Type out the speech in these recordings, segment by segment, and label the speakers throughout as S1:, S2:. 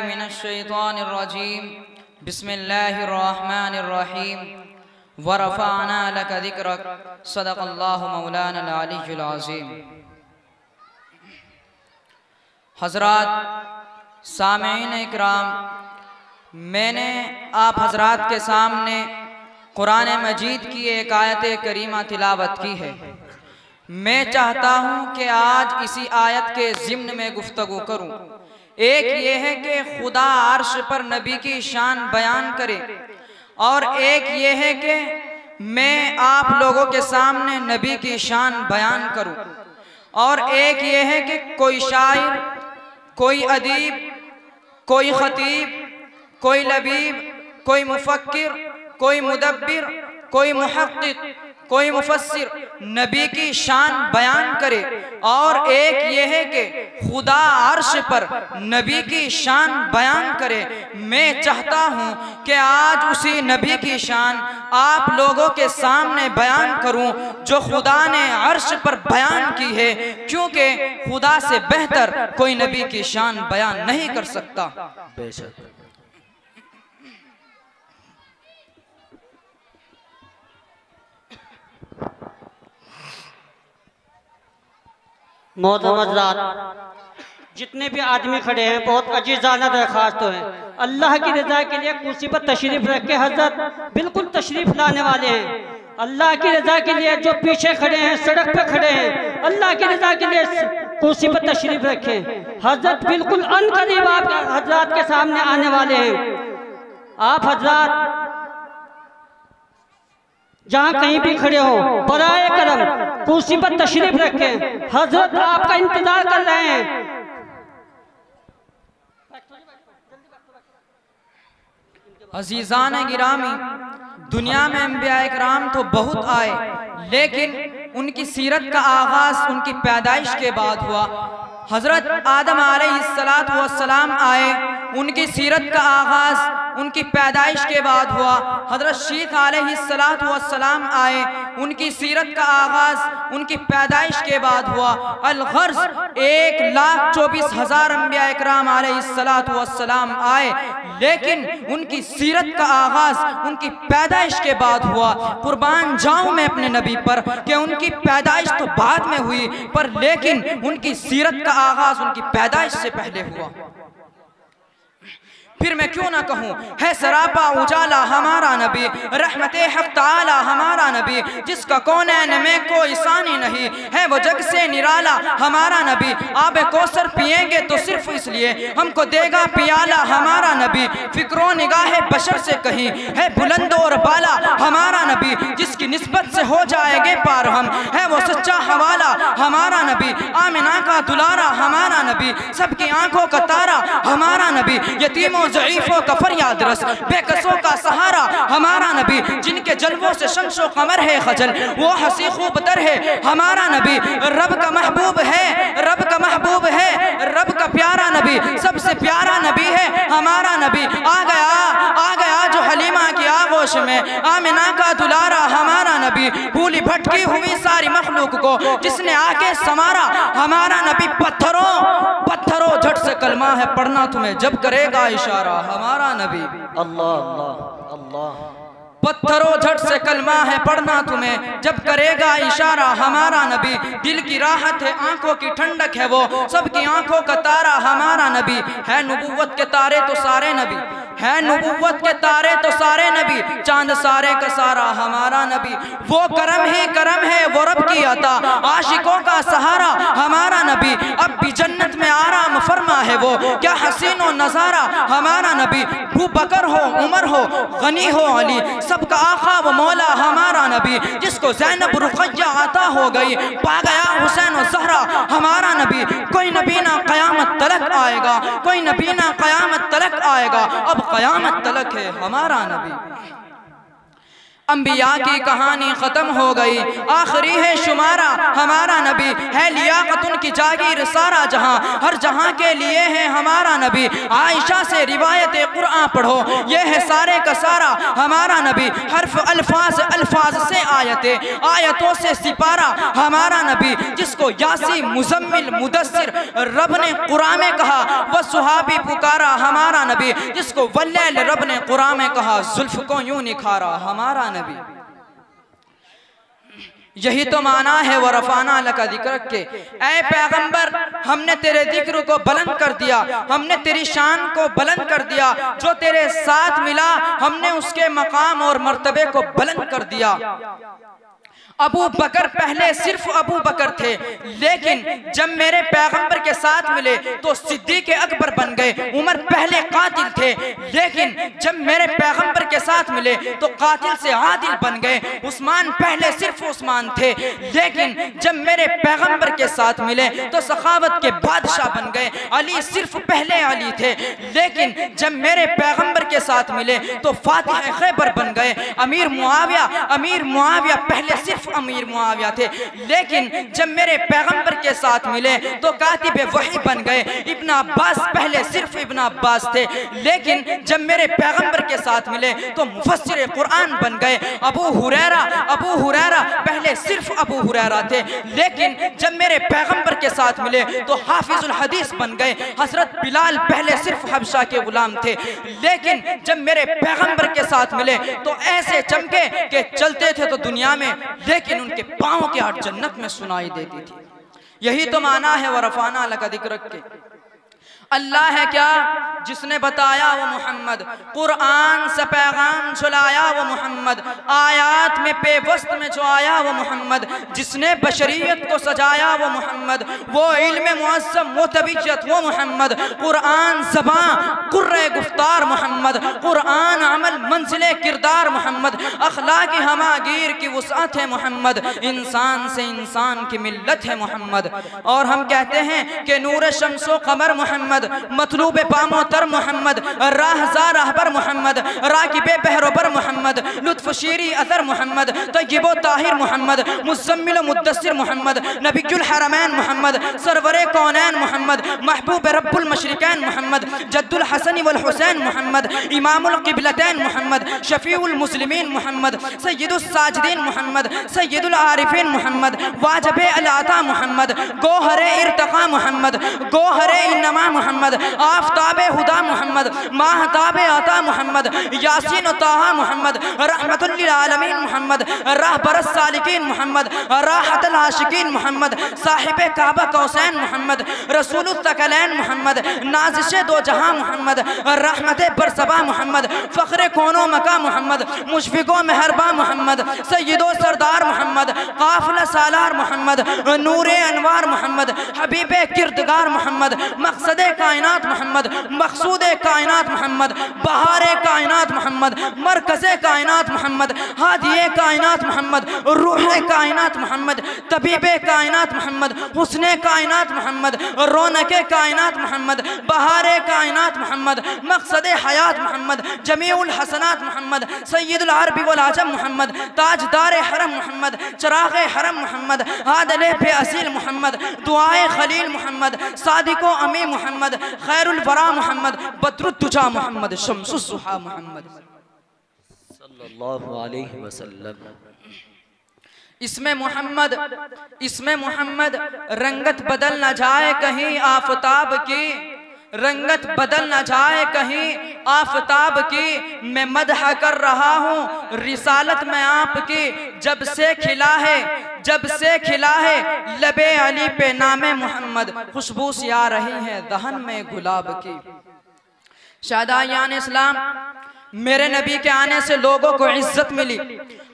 S1: मिनश्शैतानिर्रजीम बिस्मिल्लाहिर्रहमानिर्रहीम वरफ़अना लका ज़िक्रक सदक़ल्लाहु मौलाना अल-अलीयुल अज़ीम। हज़रात सामीन इकराम, मैंने आप हज़रात के सामने कुरान मजीद की एक आयत करीमा तिलावत की है। मैं चाहता हूँ कि आज इसी आयत के ज़िम्न में गुफ्तगू करूँ। एक ये है कि खुदा अर्श पर नबी की शान बयान करे, और एक ये है कि मैं आप लोगों के सामने नबी की शान बयान करूँ, और एक ये है कि कोई शायर, कोई अदीब, कोई खतीब, कोई लबीब, कोई मुफक्किर, कोई मुदब्बिर, कोई मुहक्किक, कोई मुफस्सिर नबी की शान बयान करे, और एक ये है कि खुदा अर्श पर नबी की शान बयान करे। मैं चाहता हूँ कि आज उसी नबी की शान आप लोगों के सामने बयान करूँ जो खुदा ने अर्श पर बयान की है, क्योंकि खुदा से बेहतर कोई नबी की शान बयान नहीं कर सकता। बेशक
S2: मोहतरम हज़रात, जितने भी आदमी खड़े हैं, बहुत अजीज़ाना दरख्वास्त तो है, अल्लाह की रज़ा के लिए कुर्सी पर तशरीफ़ रख के हज़रत बिल्कुल तशरीफ़ लाने वाले हैं। अल्लाह की रज़ा के लिए जो पीछे खड़े हैं, सड़क पे खड़े हैं, अल्लाह की रज़ा के लिए कुर्सी पर तशरीफ़ रखें। हज़रत बिल्कुल अनकरीब आप हज़रात के सामने आने वाले हैं। आप हज़रात जहाँ कहीं भी खड़े हो, बराए करम कुर्सी पर तशरीफ रखें। हजरत आपका इंतजार कर रहे हैं।
S1: अजीज़ान गिरामी, दुनिया में अंबिया इकराम तो बहुत आए, लेकिन उनकी सीरत का आगाज उनकी पैदाइश के बाद हुआ। हजरत आदम अलैहिस्सलातु वस्सलाम आए, उनकी सीरत का आगाज उनकी पैदाइश के बाद हुआ। हजरत शीख अलैहिस्सलातु वस्सलाम आए, उनकी सीरत का आगाज उनकी पैदाइश के बाद हुआ। अल-गर्ज़ 1,24,000 अंबिया इकराम अलैहिस्सलातु वस्सलाम आए, लेकिन उनकी सीरत का आगाज उनकी पैदाइश के बाद हुआ। कुर्बान जाऊं मैं अपने नबी पर कि उनकी पैदाइश तो बाद में हुई, पर लेकिन उनकी सीरत का आगाज उनकी पैदाइश से पहले हुआ। फिर मैं क्यों ना कहूँ, है सरापा उजाला हमारा नबी, रहमते हक ताला हमारा नबी, जिसका कौनैन में कोई सानी नहीं, है वो जग से निराला हमारा नबी। आब कौसर पिएंगे तो सिर्फ इसलिए हमको देगा पियाला हमारा नबी। फिक्रो निगाहे बशर से कहीं है बुलंद और बाला हमारा नबी, जिसकी निस्बत से हो जाएंगे पार हम, है वो सच्चा हवाला हमारा नबी। आमिना का दुलारा हमारा नबी, सबकी आंखों का तारा हमारा नबी। यतीमों ज़ईफ़ों का फरियाद रस, बेकसों का सहारा हमारा नबी, जिनके जलवों से शम्सो कमर है खजल, वो हंसी खूब तर है हमारा नबी। रब का महबूब है, रब का महबूब है, रब का प्यारा नबी, सबसे प्यारा नबी है हमारा नबी। आ गया जो हलीमा की आगोश में, आमिना का दुलारा हमारा नबी। भूली भटकी हुई सारी मखलूक को जिसने आके समारा हमारा नबी। पत्थरों झट से कलमा है पढ़ना तुम्हें जब करेगा इशारा हमारा नबी।
S2: अल्लाह अल्लाह अल्लाह।
S1: पत्थरों झट से कलमा है पढ़ना तुम्हें जब करेगा इशारा हमारा नबी। दिल की राहत है, आंखों की ठंडक है, वो सबकी आंखों का तारा हमारा नबी। है नबूवत के तारे तो सारे नबी, है नबूवत के तारे तो सारे नबी, चांद सारे का सारा हमारा नबी। वो करम ही करम है वो रब की अता, आशिकों का सहारा हमारा नबी। अब भी जन्नत में आराम फरमा है वो, क्या हसीनो नजारा हमारा नबी। अबू बकर हो, उमर हो, गनी हो, अली, सबका आका वो मौला हमारा नबी। जिसको ज़ैनब रुक़य्या अता हो गई, पा गया हुसैन और ज़हरा हमारा नबी। कोई नबी ना क़यामत तलक आएगा, कोई नबी ना क़यामत तलक आएगा, अब क़यामत तलक है हमारा नबी। अंबिया की कहानी खत्म हो गई, आखिरी है शुमारा हमारा नबी है, लियाकत उनकी जागीर सारा जहां, हर जहां के लिए है हमारा नबी। आयशा से रिवायत कुरान पढ़ो, ये है सारे का सारा हमारा नबी। हर्फ अल्फाज अल्फाज से आयतें, आयतों से सिपारा हमारा नबी। जिसको यासी मुजम्मिल मुदस्सिर रब ने कुरान में कहा, वह सुहाबी पुकारा हमारा नबी। जिसको वल्लैल रब ने कुरान में कहा, जुल्फ को यूं निखारा हमारा नबी। यही तो माना है व रफाना लका जिक्र के, ऐ पैगंबर हमने तेरे जिक्र को बुलंद कर दिया, हमने तेरी शान को बुलंद कर दिया। जो तेरे साथ मिला हमने उसके मकाम और मर्तबे को बुलंद कर दिया। अबू बकर पहले सिर्फ अबू बकर थे, लेकिन जब मेरे पैगंबर के साथ मिले तो सिद्दीक अकबर बन गए। उमर पहले कातिल थे, लेकिन जब मेरे पैगंबर के साथ मिले तो कातिल से आदिल बन गए। उस्मान पहले सिर्फ उस्मान थे, लेकिन जब मेरे पैगंबर के साथ मिले तो सखावत के बादशाह बन गए। अली सिर्फ पहले अली थे, लेकिन जब मेरे पैगंबर के साथ मिले तो फातिह खैबर बन गए। अमीर मुआविया पहले सिर्फ अमीर मुआविया थे, लेकिन जब मेरे पैगंबर के साथ मिले तो कातिब वही बन गए। इब्न अब्बास पहले सिर्फ इब्न अब्बास थे, लेकिन जब मेरे पैगंबर के साथ मिले तो मुफस्सिर कुरान बन गए। अबू हुरैरा पहले सिर्फ अबू हुरैरा थे, लेकिन जब मेरे पैगंबर के साथ मिले तो हाफिजुल हदीस बन गए। हजरत बिलाल पहले सिर्फ हबशा के गुलाम थे, लेकिन जब मेरे पैगंबर के साथ मिले तो ऐसे चमके कि चलते थे तो दुनिया में, लेकिन उनके पांव की हट जन्नत में सुनाई देती थी। यही तो माना है व रफाना लका जिक्र के। अल्लाह है क्या जिसने बताया वो मोहम्मद, कुरान से पैगाम चलाया वो मोहम्मद, आयात में पेवस्त में जो आया वो मोहम्मद, जिसने बशरियत को सजाया वो मोहम्मद, वो इल्म मुअज़्ज़म वो तबीयत वो मोहम्मद, कुरान ज़बान कुर्रे गुफ्तार मोहम्मद, कुरान अमल मंजिले किरदार मोहम्मद, अखलाकी हमागीर की वुसअत है मोहम्मद, इंसान से इंसान की मिल्लत है मोहम्मद। और हम कहते हैं कि नूर शम्सो कमर मोहम्मद, मतलूब पामो तर मोहम्मद, राहज़ार रहबर मोहम्मद, राकिबे बहरोबर मोहम्मद, लुत्फ शीरी अतर मोहम्मद, तय्यबो ताहिर मोहम्मद, मुज़म्मिल मुद्दस्सिर मोहम्मद, नबीयुल हरमैन मोहम्मद, सरवरे कौनैन मोहम्मद, महबूब रब्बुल मशरिकैन मोहम्मद, जद्दुल हसन वल हुसैन मोहम्मद, इमामुल क़िबलतैन मोहम्मद, शफीउल मुस्लिमीन मोहम्मद, सय्यदुस साजिदीन मोहम्मद, सय्यदुल आरिफीन मोहम्मद, वाजिबे अल अता मोहम्मद, गोहरे इर्तिक़ा मोहम्मद, गोहरे इन्नमा मोहम्मद, आफ़ताबे हुदा मोहम्मद, माहताबे अता मोहम्मद, यासीन व ताहा मोहम्मद, रहमतुल लिल आलमीन मोहम्मद, रहबरस सालिकीन मोहम्मद, राहतुल आशिकीन मोहम्मद, साहिबे काबा कौसैन मोहम्मद, रसूलुत तकलैन मोहम्मद, नाज़िशे दो जहां मोहम्मद, रहमते बरसबा मोहम्मद, फ़ख्रे कोनो मका मोहम्मद, मुशफ़िक़ो मेहरबा मोहम्मद, सय्यदो सरदार मोहम्मद, काफ़िला सालार मोहम्मद, नूरे अनवार मोहम्मद, हबीबे किरदगार मोहम्मद, मकसदे कायनात मोहम्मद, मकसूदे कायनात मोहम्मद, बहारे कायनात मोहम्मद, मरकज़े कायनात मोहम्मद, हादिये कायनात मोहम्मद, रूहे कायनात मोहम्मद, तबीबे कायनात मोहम्मद, हुस्ने कायनात मोहम्मद, रौनके कायनात मोहम्मद, बहारे कायनात मोहम्मद, मकसदे हयात मोहम्मद, जमीउल हसनात मोहम्मद, सय्यदुल अरबी वल अजम मोहम्मद, ताजदार हरम मोहम्मद, चराग़े हरम मोहम्मद, आदले पे असील मोहम्मद, दुआए खलील मोहम्मद, सादिको अमी मोहम्मद, खैरुल वरा मोहम्मद, बद्रुद्दुजा मोहम्मद, शम्सुज़ ज़ुहा मोहम्मद
S3: सल्लल्लाहु अलैहि वसल्लम।
S1: इसमें मोहम्मद रंगत बदल न जाए कहीं आफताब की, रंगत बदल न जाए कहीं आफताब की, मैं मदह कर रहा हूँ रिसालत में आपकी, जब से खिला है लबे अली पे नामे मोहम्मद, खुशबू सी आ रही है दहन में गुलाब की। शादायान इस्लाम, मेरे नबी के आने से लोगों को इज्जत मिली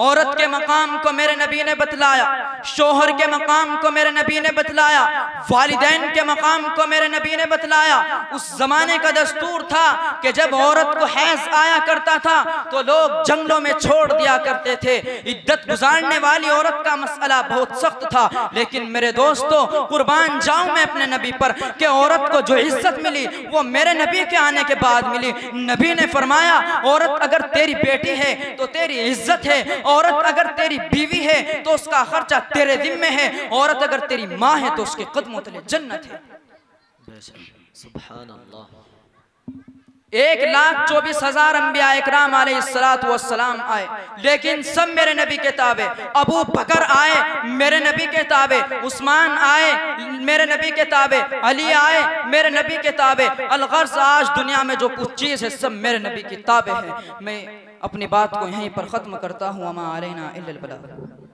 S1: औरत के मकाम को मेरे नबी ने बतलाया, शोहर के मकाम को मेरे नबी ने बतलाया, वालिदैन के मकाम को मेरे नबी ने बतलाया। उस जमाने का दस्तूर था कि जब औरत को हैज आया करता था तो लोग जंगलों में छोड़ दिया करते थे। इद्दत गुजारने वाली औरत का मसला बहुत सख्त था, लेकिन मेरे दोस्तों कुर्बान जाऊं मैं अपने नबी पर कि औरत को जो इज्जत मिली वो मेरे नबी के आने के बाद मिली। नबी ने फरमाया औरत अगर तेरी बेटी है तो तेरी इज्जत है, औरत अगर तेरी बीवी है तो उसका खर्चा तेरे जिम्मे है, औरत अगर तेरी माँ है तो उसके कदमों तले जन्नत है।
S3: सुभान अल्लाह।
S1: 1,24,000 अंबिया इकराम अलैहिस्सलातु वस्सलाम आए, लेकिन सब मेरे नबी के ताबे। अबू बकर आए मेरे नबी के ताबे, उस्मान आए मेरे नबी के ताबे, अली आए मेरे नबी के ताबे। अलगर्ज आज दुनिया में जो कुछ चीज़ है सब मेरे नबी के ताबे है। मैं अपनी बात को यहीं पर ख़त्म करता हूँ। अमा अलैना इल्लल बलाग।